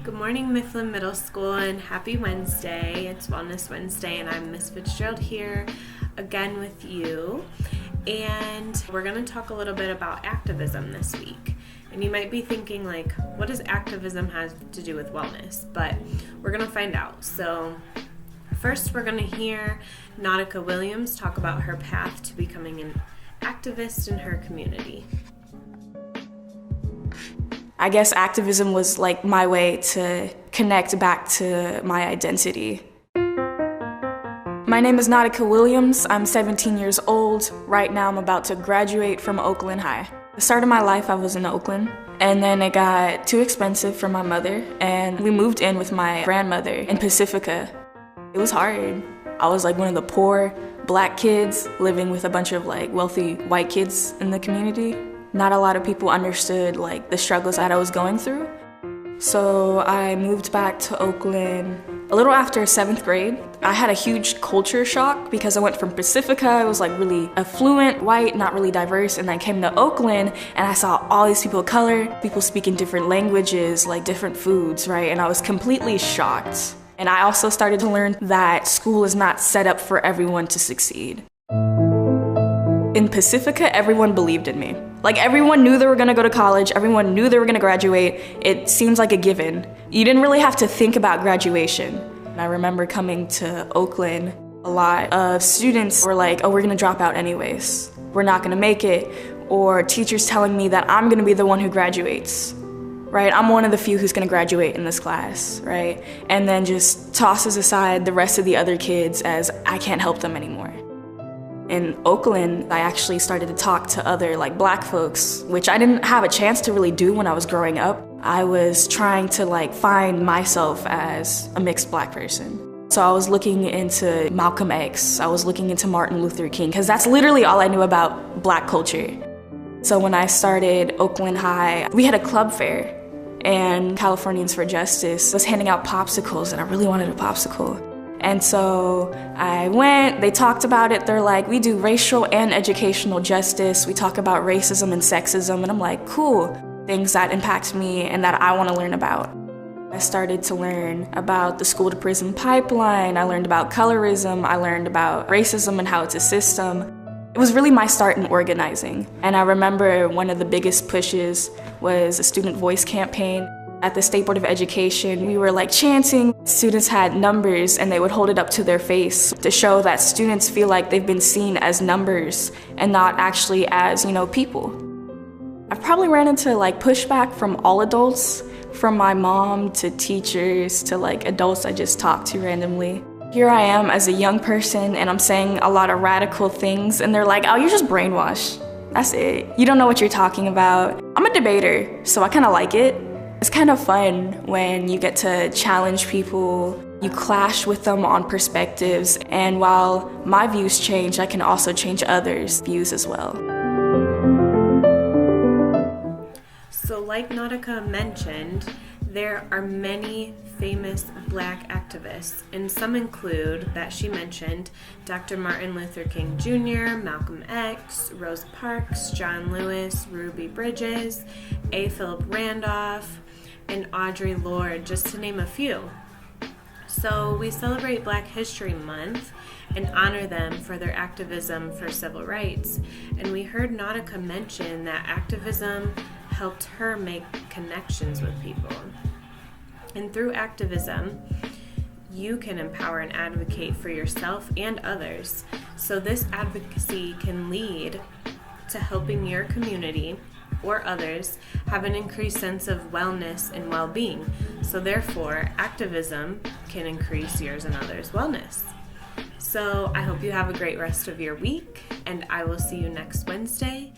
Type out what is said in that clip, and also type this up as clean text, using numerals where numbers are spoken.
Good morning, Mifflin Middle School, and happy Wednesday. It's Wellness Wednesday, and I'm Miss Fitzgerald here again with you. And we're going to talk a little bit about activism this week. And you might be thinking, like, what does activism have to do with wellness? But we're going to find out. So first, we're going to hear Nautica Williams talk about her path to becoming an activist in her community. I guess activism was like my way to connect back to my identity. My name is Nautica Williams. I'm 17 years old. Right now I'm about to graduate from Oakland High. The start of my life I was in Oakland, and then it got too expensive for my mother, and we moved in with my grandmother in Pacifica. It was hard. I was like one of the poor black kids living with a bunch of like wealthy white kids in the community. Not a lot of people understood like the struggles that I was going through. So I moved back to Oakland a little after 7th grade. I had a huge culture shock because I went from Pacifica, it was like really affluent, white, not really diverse, and I came to Oakland and I saw all these people of color, people speaking different languages, like different foods, right? And I was completely shocked. And I also started to learn that school is not set up for everyone to succeed. In Pacifica, everyone believed in me. Like everyone knew they were gonna go to college, everyone knew they were gonna graduate. It seems like a given. You didn't really have to think about graduation. And I remember coming to Oakland, a lot of students were like, oh, we're gonna drop out anyways. We're not gonna make it. Or teachers telling me that I'm gonna be the one who graduates, right? I'm one of the few who's gonna graduate in this class, right? And then just tosses aside the rest of the other kids as I can't help them anymore. In Oakland, I actually started to talk to other like black folks, which I didn't have a chance to really do when I was growing up. I was trying to like find myself as a mixed black person. So I was looking into Malcolm X, I was looking into Martin Luther King, because that's literally all I knew about black culture. So when I started Oakland High, we had a club fair, and Californians for Justice was handing out popsicles, and I really wanted a popsicle. And so I went, they talked about it, they're like, we do racial and educational justice, we talk about racism and sexism, and I'm like, cool, things that impact me and that I want to learn about. I started to learn about the school to prison pipeline, I learned about colorism, I learned about racism and how it's a system. It was really my start in organizing. And I remember one of the biggest pushes was a student voice campaign. At the State Board of Education, we were like chanting. Students had numbers and they would hold it up to their face to show that students feel like they've been seen as numbers and not actually as, people. I've probably ran into like pushback from all adults, from my mom to teachers to like adults I just talked to randomly. Here I am as a young person and I'm saying a lot of radical things and they're like, oh, you're just brainwashed. That's it. You don't know what you're talking about. I'm a debater, so I kind of like it. It's kind of fun when you get to challenge people, you clash with them on perspectives, and while my views change, I can also change others' views as well. So like Nautica mentioned, there are many famous black activists, and some include, that she mentioned, Dr. Martin Luther King Jr., Malcolm X, Rosa Parks, John Lewis, Ruby Bridges, A. Philip Randolph, and Audre Lorde, just to name a few. So we celebrate Black History Month and honor them for their activism for civil rights. And we heard Nautica mention that activism helped her make connections with people. And through activism, you can empower and advocate for yourself and others. So this advocacy can lead to helping your community or others have an increased sense of wellness and well-being. So therefore, activism can increase yours and others' wellness. So I hope you have a great rest of your week, and I will see you next Wednesday.